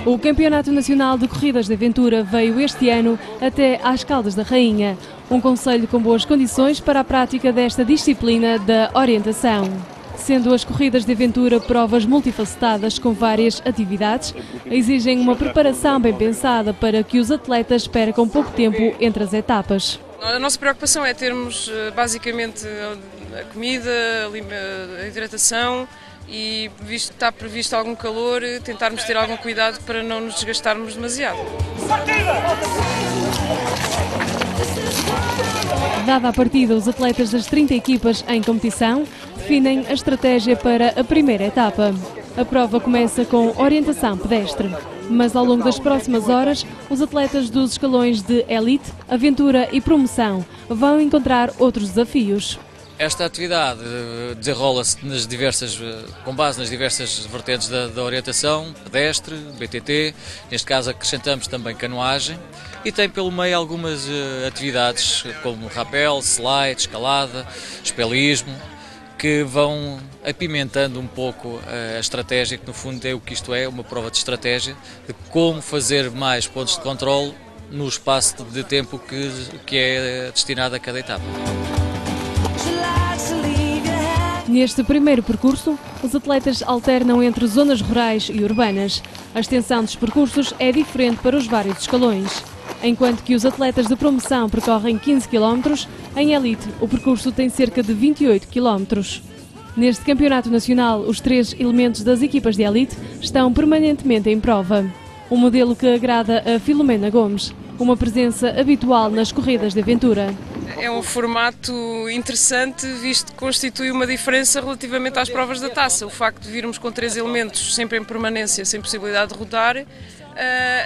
O Campeonato Nacional de Corridas de Aventura veio este ano até às Caldas da Rainha, um concelho com boas condições para a prática desta disciplina da orientação. Sendo as corridas de aventura provas multifacetadas com várias atividades, exigem uma preparação bem pensada para que os atletas percam pouco tempo entre as etapas. A nossa preocupação é termos basicamente a comida, a hidratação e, visto que está previsto algum calor, tentarmos ter algum cuidado para não nos desgastarmos demasiado. Dada a partida, os atletas das 30 equipas em competição definem a estratégia para a primeira etapa. A prova começa com orientação pedestre, mas ao longo das próximas horas, os atletas dos escalões de elite, aventura e promoção vão encontrar outros desafios. Esta atividade desenrola-se com base nas diversas vertentes da orientação, pedestre, BTT, neste caso acrescentamos também canoagem, e tem pelo meio algumas atividades como rapel, slide, escalada, espelismo, que vão apimentando um pouco a estratégia, que no fundo é o que isto é, uma prova de estratégia, de como fazer mais pontos de controle no espaço de tempo que é destinado a cada etapa. Neste primeiro percurso, os atletas alternam entre zonas rurais e urbanas. A extensão dos percursos é diferente para os vários escalões. Enquanto que os atletas de promoção percorrem 15 km, em elite o percurso tem cerca de 28 km. Neste campeonato nacional, os 3 elementos das equipas de elite estão permanentemente em prova. Um modelo que agrada a Filomena Gomes, uma presença habitual nas corridas de aventura. É um formato interessante, visto que constitui uma diferença relativamente às provas da taça. O facto de virmos com 3 elementos sempre em permanência, sem possibilidade de rodar,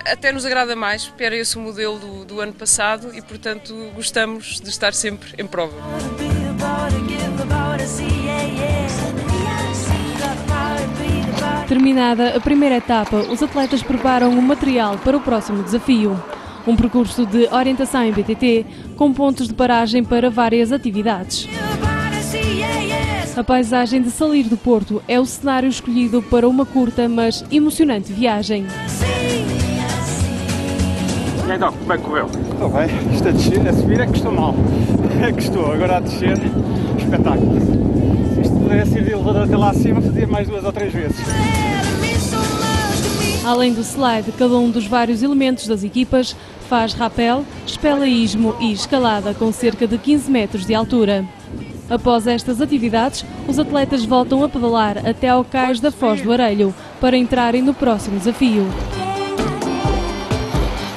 até nos agrada mais. Era esse o modelo do ano passado e, portanto, gostamos de estar sempre em prova. Terminada a primeira etapa, os atletas preparam o material para o próximo desafio. Um percurso de orientação em BTT, com pontos de paragem para várias atividades. A paisagem de Salir do Porto é o cenário escolhido para uma curta, mas emocionante viagem. E então, como é que correu? Estou bem, isto a descer, a subir é que estou mal. É que estou, agora a descer, espetáculo. Se isto pudesse ir de elevador até lá acima, fazia mais 2 ou 3 vezes. Além do slide, cada um dos vários elementos das equipas faz rapel, espeleísmo e escalada com cerca de 15 metros de altura. Após estas atividades, os atletas voltam a pedalar até ao cais da Foz do Arelho para entrarem no próximo desafio.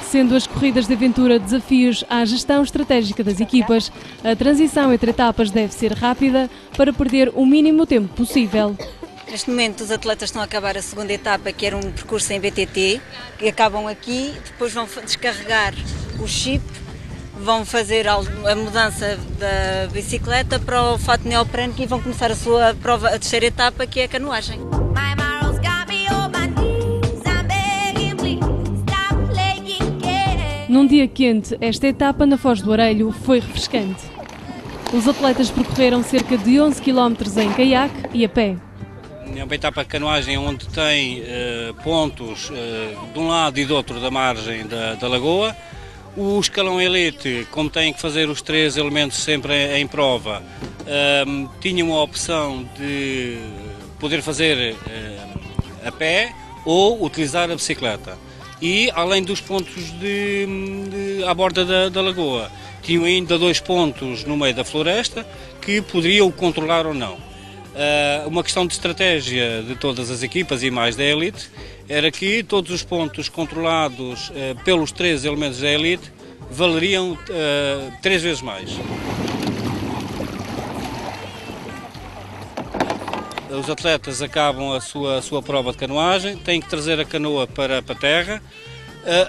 Sendo as corridas de aventura desafios à gestão estratégica das equipas, a transição entre etapas deve ser rápida para perder o mínimo tempo possível. Neste momento os atletas estão a acabar a segunda etapa, que era um percurso em BTT, que acabam aqui, depois vão descarregar o chip, vão fazer a mudança da bicicleta para o fato neoprene e vão começar a sua prova, a terceira etapa, que é a canoagem. Num dia quente, esta etapa na Foz do Arelho foi refrescante. Os atletas percorreram cerca de 11 km em caiaque e a pé. É uma etapa de canoagem onde tem pontos de um lado e do outro da margem da lagoa. O escalão elite, como tem que fazer os 3 elementos sempre em prova, tinha uma opção de poder fazer a pé ou utilizar a bicicleta. E além dos pontos à borda da lagoa, tinham ainda 2 pontos no meio da floresta que poderiam controlar ou não. Uma questão de estratégia de todas as equipas e mais da elite era que todos os pontos controlados pelos 3 elementos da elite valeriam 3 vezes mais. Os atletas acabam a sua prova de canoagem, têm que trazer a canoa para a terra.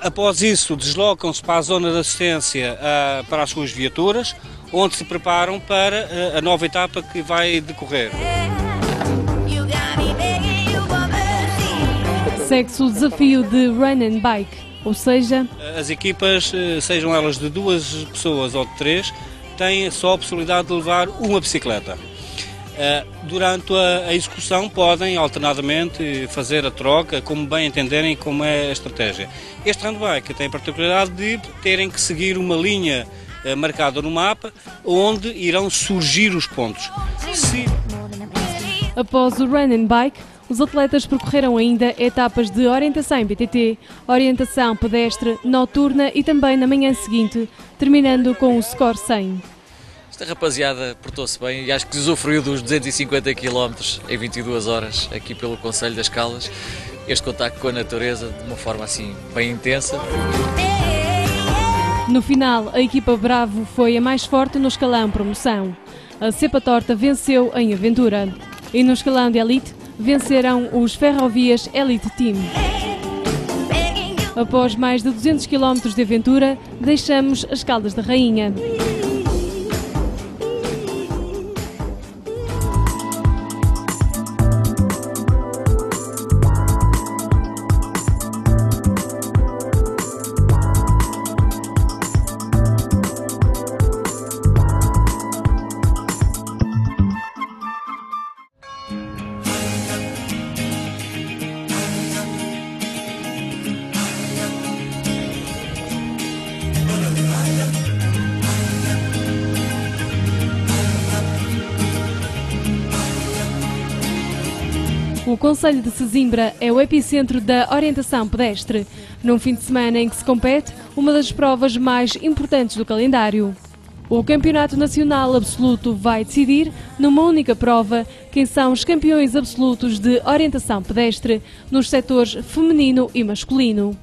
Após isso, deslocam-se para a zona de assistência para as suas viaturas, onde se preparam para a nova etapa que vai decorrer. Segue-se o desafio de Run and Bike, ou seja... As equipas, sejam elas de 2 pessoas ou de 3, têm só a possibilidade de levar uma bicicleta. Durante a execução podem alternadamente fazer a troca, como bem entenderem como é a estratégia. Este handbike tem a particularidade de terem que seguir uma linha marcada no mapa, onde irão surgir os pontos. Após o Run and Bike, os atletas percorreram ainda etapas de orientação em BTT, orientação pedestre, noturna e também na manhã seguinte, terminando com o score 100. Esta rapaziada portou-se bem e acho que usufruiu dos 250 km em 22 horas aqui pelo Concelho das Caldas. Este contacto com a natureza de uma forma assim bem intensa. No final, a equipa Bravo foi a mais forte no escalão promoção. A Cepa Torta venceu em aventura. E no escalão de elite, venceram os Ferrovias Elite Team. Após mais de 200 km de aventura, deixamos as Caldas da Rainha. O Concelho de Sesimbra é o epicentro da orientação pedestre, num fim de semana em que se compete uma das provas mais importantes do calendário. O Campeonato Nacional Absoluto vai decidir, numa única prova, quem são os campeões absolutos de orientação pedestre nos setores feminino e masculino.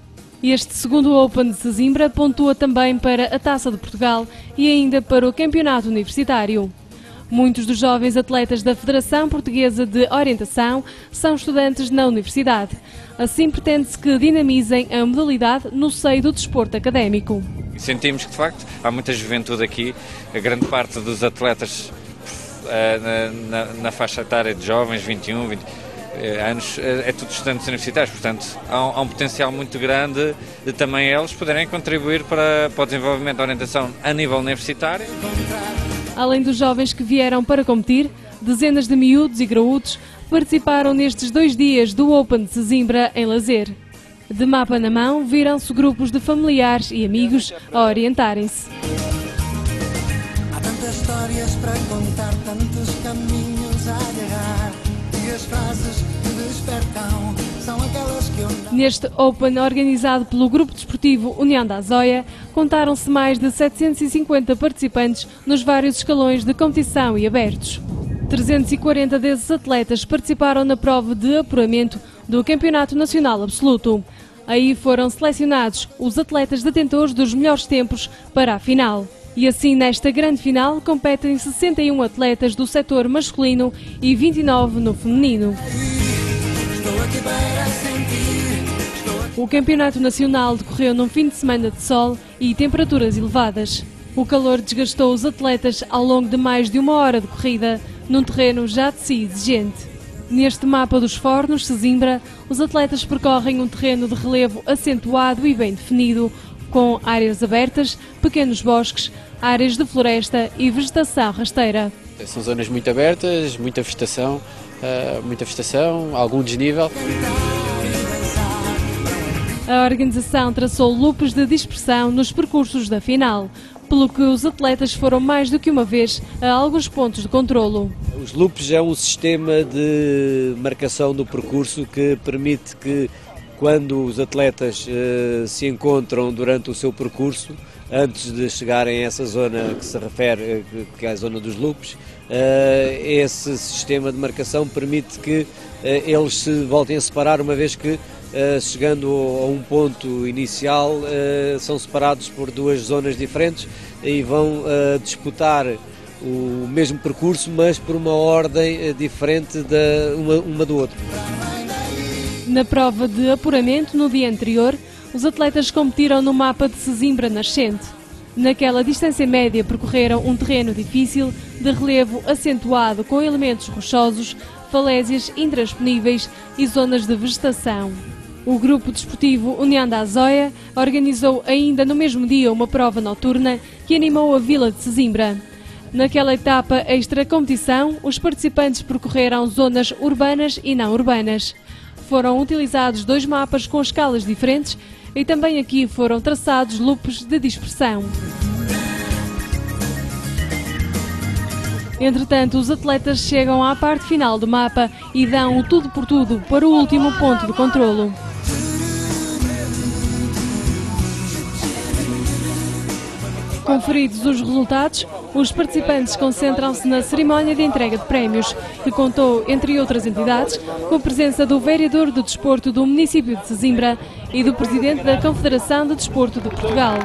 Este segundo Open de Sesimbra pontua também para a Taça de Portugal e ainda para o Campeonato Universitário. Muitos dos jovens atletas da Federação Portuguesa de Orientação são estudantes na universidade. Assim pretende-se que dinamizem a modalidade no seio do desporto académico. Sentimos que, de facto, há muita juventude aqui. A grande parte dos atletas na faixa etária de jovens, 21, 20 anos, é tudo estudantes universitários. Portanto, há um potencial muito grande de também eles poderem contribuir para o desenvolvimento da orientação a nível universitário. Além dos jovens que vieram para competir, dezenas de miúdos e graúdos participaram nestes 2 dias do Open de Sesimbra em lazer. De mapa na mão, viram-se grupos de familiares e amigos a orientarem-se. Há tantas histórias para contar, tantos caminhos a chegar, e as frases que despertam são aquelas que eu não... Neste Open organizado pelo Grupo Desportivo União da Azóia, contaram-se mais de 750 participantes nos vários escalões de competição e abertos. 340 desses atletas participaram na prova de apuramento do Campeonato Nacional Absoluto. Aí foram selecionados os atletas detentores dos melhores tempos para a final. E assim, nesta grande final, competem 61 atletas do setor masculino e 29 no feminino. O Campeonato Nacional decorreu num fim de semana de sol e temperaturas elevadas. O calor desgastou os atletas ao longo de mais de 1 hora de corrida, num terreno já de si exigente. Neste mapa dos Fornos, Sesimbra, os atletas percorrem um terreno de relevo acentuado e bem definido, com áreas abertas, pequenos bosques, áreas de floresta e vegetação rasteira. São zonas muito abertas, muita vegetação, algum desnível. A organização traçou loops de dispersão nos percursos da final, pelo que os atletas foram mais do que uma vez a alguns pontos de controlo. Os loops é um sistema de marcação do percurso que permite que, quando os atletas se encontram durante o seu percurso, antes de chegarem a essa zona que se refere, que é a zona dos loops, esse sistema de marcação permite que eles se voltem a separar, uma vez que, chegando a um ponto inicial, são separados por 2 zonas diferentes e vão disputar o mesmo percurso, mas por uma ordem diferente uma do outro. Na prova de apuramento, no dia anterior, os atletas competiram no mapa de Sesimbra nascente. Naquela distância média percorreram um terreno difícil, de relevo acentuado com elementos rochosos, falésias intransponíveis e zonas de vegetação. O Grupo Desportivo União da Azóia organizou ainda no mesmo dia uma prova noturna que animou a vila de Sesimbra. Naquela etapa extra-competição, os participantes percorreram zonas urbanas e não urbanas. Foram utilizados 2 mapas com escalas diferentes e também aqui foram traçados loops de dispersão. Entretanto, os atletas chegam à parte final do mapa e dão o tudo por tudo para o último ponto de controlo. Conferidos os resultados, os participantes concentram-se na cerimónia de entrega de prémios, que contou, entre outras entidades, com a presença do vereador do Desporto do município de Sesimbra e do presidente da Confederação de Desporto de Portugal.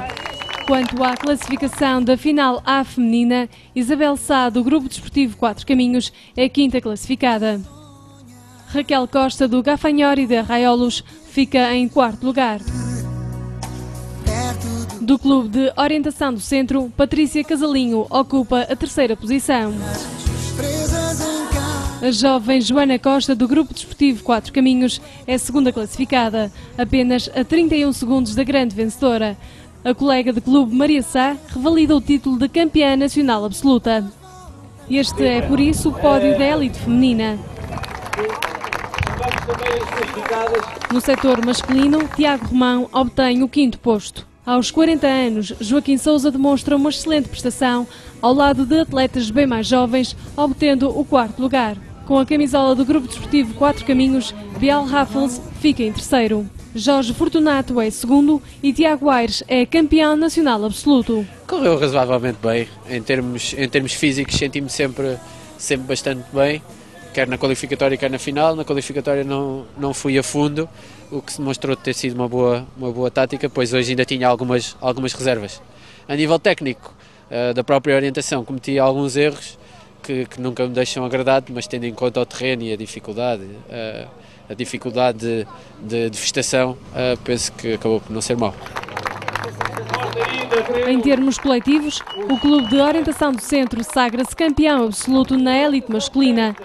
Quanto à classificação da final A feminina, Isabel Sá, do Grupo Desportivo 4 Caminhos, é a 5ª classificada. Raquel Costa, do Gafanhori de Arraiolos, fica em 4º lugar. Do Clube de Orientação do Centro, Patrícia Casalinho ocupa a 3ª posição. A jovem Joana Costa, do Grupo Desportivo 4 Caminhos, é a 2ª classificada, apenas a 31 segundos da grande vencedora. A colega de clube Maria Sá revalida o título de campeã nacional absoluta. Este é, por isso, o pódio da elite feminina. No setor masculino, Tiago Romão obtém o 5º posto. Aos 40 anos, Joaquim Sousa demonstra uma excelente prestação ao lado de atletas bem mais jovens, obtendo o 4º lugar. Com a camisola do Grupo Desportivo 4 Caminhos, Bial Raffles fica em 3º. Jorge Fortunato é 2º e Tiago Aires é campeão nacional absoluto. Correu razoavelmente bem. Em termos físicos, senti-me sempre bastante bem, quer na qualificatória, quer na final. Na qualificatória não fui a fundo, o que se demonstrou ter sido uma boa tática, pois hoje ainda tinha algumas reservas. A nível técnico, da própria orientação, cometi alguns erros que nunca me deixam agradado, mas tendo em conta o terreno e a dificuldade de vegetação, penso que acabou por não ser mau. Em termos coletivos, o Clube de Orientação do Centro sagra-se campeão absoluto na elite masculina.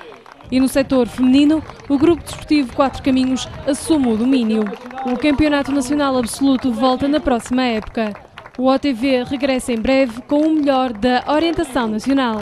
E no setor feminino, o Grupo Desportivo 4 Caminhos assume o domínio. O Campeonato Nacional Absoluto volta na próxima época. O OTV regressa em breve com o melhor da orientação nacional.